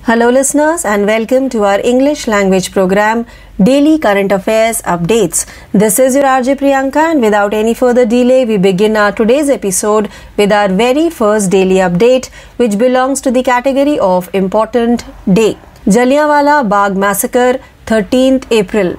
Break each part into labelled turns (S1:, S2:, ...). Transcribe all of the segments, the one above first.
S1: Hello listeners and welcome to our English language program Daily Current Affairs Updates. This is your RJ Priyanka and without any further delay we begin our today's episode with our very first daily update which belongs to the category of Important Day. Jallianwala Bagh Massacre 13th April.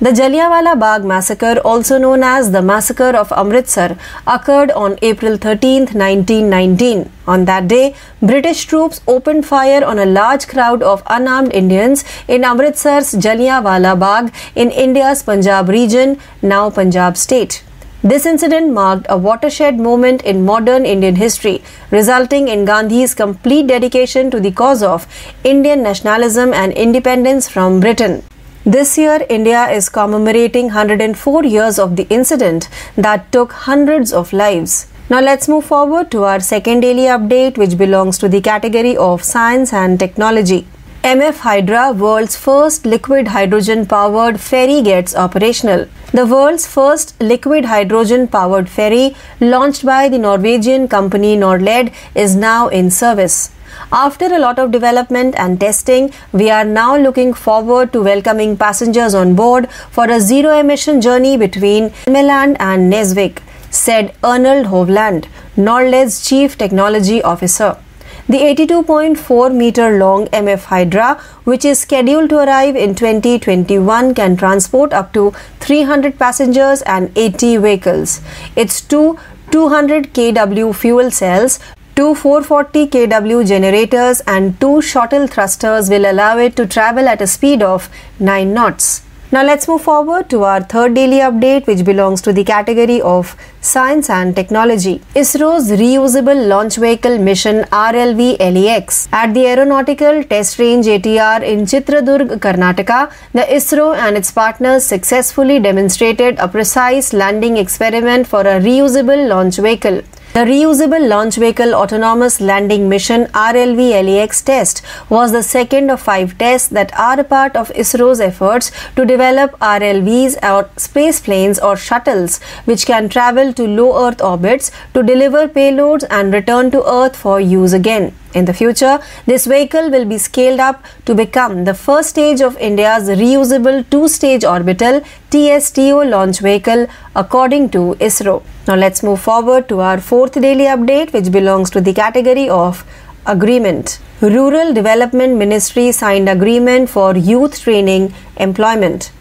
S1: The Jallianwala Bagh Massacre, also known as the Massacre of Amritsar, occurred on April 13, 1919. On that day, British troops opened fire on a large crowd of unarmed Indians in Amritsar's Jallianwala Bagh in India's Punjab region, now Punjab state. This incident marked a watershed moment in modern Indian history, resulting in Gandhi's complete dedication to the cause of Indian nationalism and independence from Britain. This year, India is commemorating 104 years of the incident that took hundreds of lives. Now let's move forward to our second daily update which belongs to the category of Science and Technology. MF Hydra, world's first liquid hydrogen powered ferry, gets operational. The world's first liquid hydrogen powered ferry, launched by the Norwegian company Norled, is now in service. After a lot of development and testing, we are now looking forward to welcoming passengers on board for a zero-emission journey between Meland and Nesvik, said Arnold Hovland, Norled's chief technology officer. The 82.4-meter-long MF Hydra, which is scheduled to arrive in 2021, can transport up to 300 passengers and 80 vehicles. Its two 200 kW fuel cells, two 440 kW generators and two shuttle thrusters will allow it to travel at a speed of 9 knots. Now let's move forward to our third daily update which belongs to the category of Science and Technology. ISRO's reusable launch vehicle mission RLV-LEX at the Aeronautical Test Range ATR in Chitradurg, Karnataka, the ISRO and its partners successfully demonstrated a precise landing experiment for a reusable launch vehicle. The Reusable Launch Vehicle Autonomous Landing Mission RLV-LEX test was the second of 5 tests that are a part of ISRO's efforts to develop RLVs or space planes or shuttles which can travel to low Earth orbits to deliver payloads and return to Earth for use again. In the future, this vehicle will be scaled up to become the first stage of India's reusable two-stage orbital TSTO launch vehicle, according to ISRO. Now let's move forward to our fourth daily update which belongs to the category of Agreement. Rural Development Ministry signed agreement for youth training employment.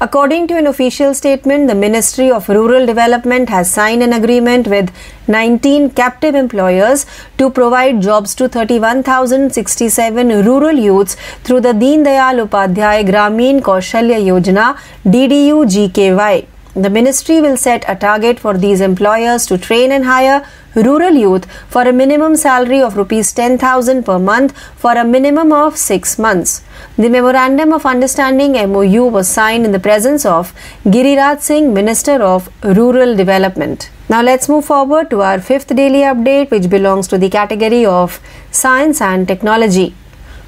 S1: According to an official statement, the Ministry of Rural Development has signed an agreement with 19 captive employers to provide jobs to 31,067 rural youths through the Deen Dayal Upadhyay Gramin Kaushalya Yojana DDU-GKY. The ministry will set a target for these employers to train and hire rural youth for a minimum salary of Rs 10,000 per month for a minimum of 6 months. The Memorandum of Understanding MOU was signed in the presence of Giriraj Singh, Minister of Rural Development. Now let's move forward to our fifth daily update which belongs to the category of Science and Technology.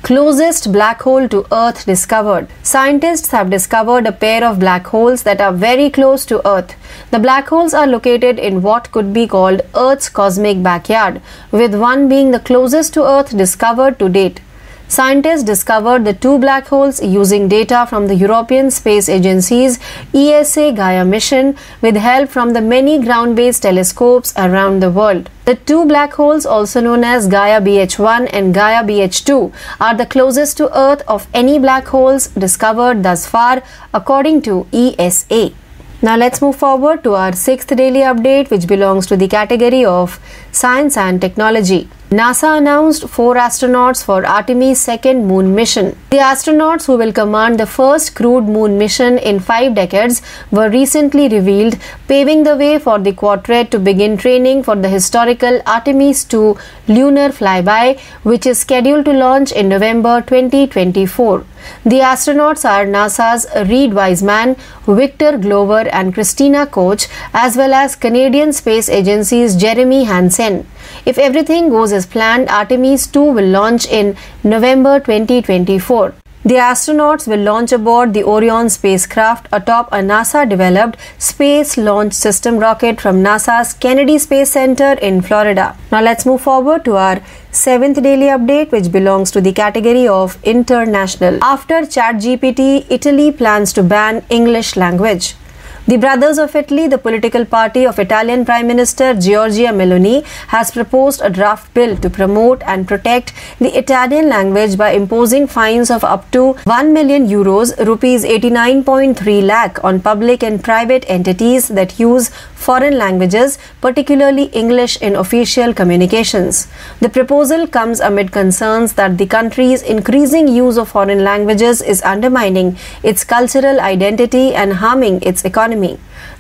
S1: Closest black hole to Earth discovered. Scientists have discovered a pair of black holes that are very close to Earth. The black holes are located in what could be called Earth's cosmic backyard, with one being the closest to Earth discovered to date. Scientists discovered the two black holes using data from the European Space Agency's ESA Gaia mission with help from the many ground-based telescopes around the world. The two black holes, also known as Gaia BH1 and Gaia BH2, are the closest to Earth of any black holes discovered thus far, according to ESA. Now let's move forward to our sixth daily update which belongs to the category of Science and Technology. NASA announced 4 astronauts for Artemis' second moon mission. The astronauts who will command the first crewed moon mission in 5 decades were recently revealed, paving the way for the quartet to begin training for the historical Artemis 2 lunar flyby, which is scheduled to launch in November 2024. The astronauts are NASA's Reid Wiseman, Victor Glover and Christina Koch, as well as Canadian Space Agency's Jeremy Hansen. If everything goes as planned, Artemis 2 will launch in November 2024. The astronauts will launch aboard the Orion spacecraft atop a NASA-developed Space Launch System rocket from NASA's Kennedy Space Center in Florida. Now let's move forward to our 7th daily update, which belongs to the category of international. After ChatGPT, Italy plans to ban English language. The Brothers of Italy, the political party of Italian Prime Minister Giorgia Meloni, has proposed a draft bill to promote and protect the Italian language by imposing fines of up to 1 million euros, rupees 89.3 lakh, on public and private entities that use foreign languages, particularly English, in official communications. The proposal comes amid concerns that the country's increasing use of foreign languages is undermining its cultural identity and harming its economy.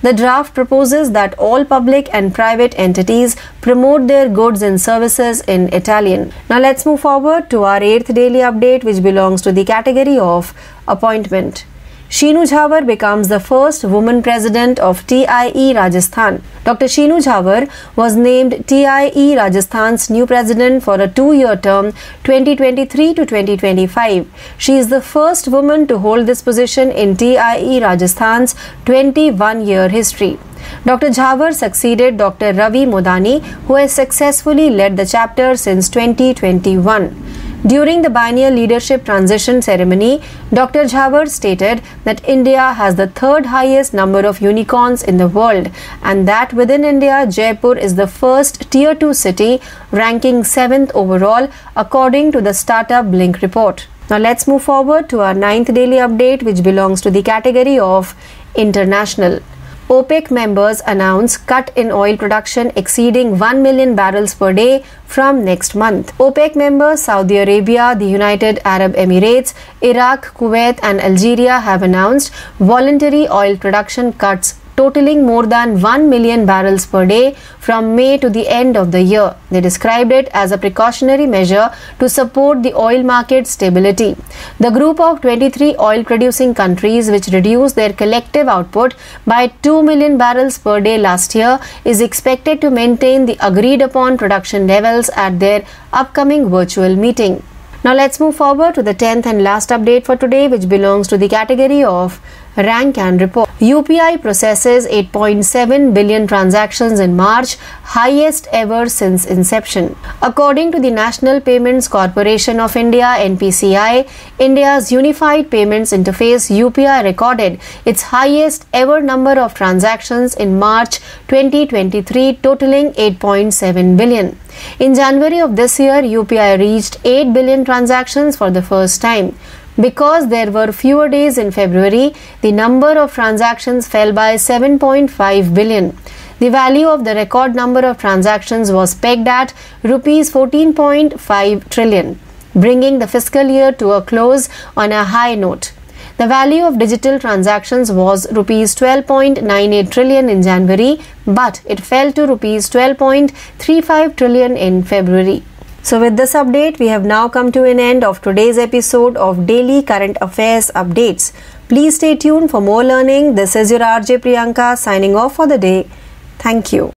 S1: The draft proposes that all public and private entities promote their goods and services in Italian. Now let's move forward to our 8th daily update, which belongs to the category of appointment. Sheenu Jhawar becomes the first woman president of TIE Rajasthan. Dr. Sheenu Jhawar was named TIE Rajasthan's new president for a 2-year term, 2023 to 2025. She is the first woman to hold this position in TIE Rajasthan's 21-year history. Dr. Jhawar succeeded Dr. Ravi Modani, who has successfully led the chapter since 2021. During the biennial leadership transition ceremony, Dr. Jhawar stated that India has the 3rd highest number of unicorns in the world, and that within India, Jaipur is the first Tier 2 city, ranking 7th overall according to the Startup Blink report. Now let's move forward to our 9th daily update, which belongs to the category of international. OPEC members announce cut in oil production exceeding 1 million barrels per day from next month. OPEC members Saudi Arabia, the United Arab Emirates, Iraq, Kuwait, and Algeria have announced voluntary oil production cuts totaling more than 1 million barrels per day from May to the end of the year. They described it as a precautionary measure to support the oil market stability. The group of 23 oil-producing countries, which reduced their collective output by 2 million barrels per day last year, is expected to maintain the agreed-upon production levels at their upcoming virtual meeting. Now let's move forward to the 10th and last update for today, which belongs to the category of rank and report. UPI processes 8.7 billion transactions in March, highest ever since inception. According to the National Payments Corporation of India (NPCI), India's Unified Payments Interface (UPI) recorded its highest ever number of transactions in March 2023, totaling 8.7 billion. In January of this year, UPI reached 8 billion transactions for the first time. Because there were fewer days in February, the number of transactions fell by 7.5 billion. The value of the record number of transactions was pegged at rupees 14.5 trillion, bringing the fiscal year to a close on a high note. The value of digital transactions was rupees 12.98 trillion in January, but it fell to rupees 12.35 trillion in February. So with this update, we have now come to an end of today's episode of Daily Current Affairs Updates. Please stay tuned for more learning. This is your RJ Priyanka signing off for the day. Thank you.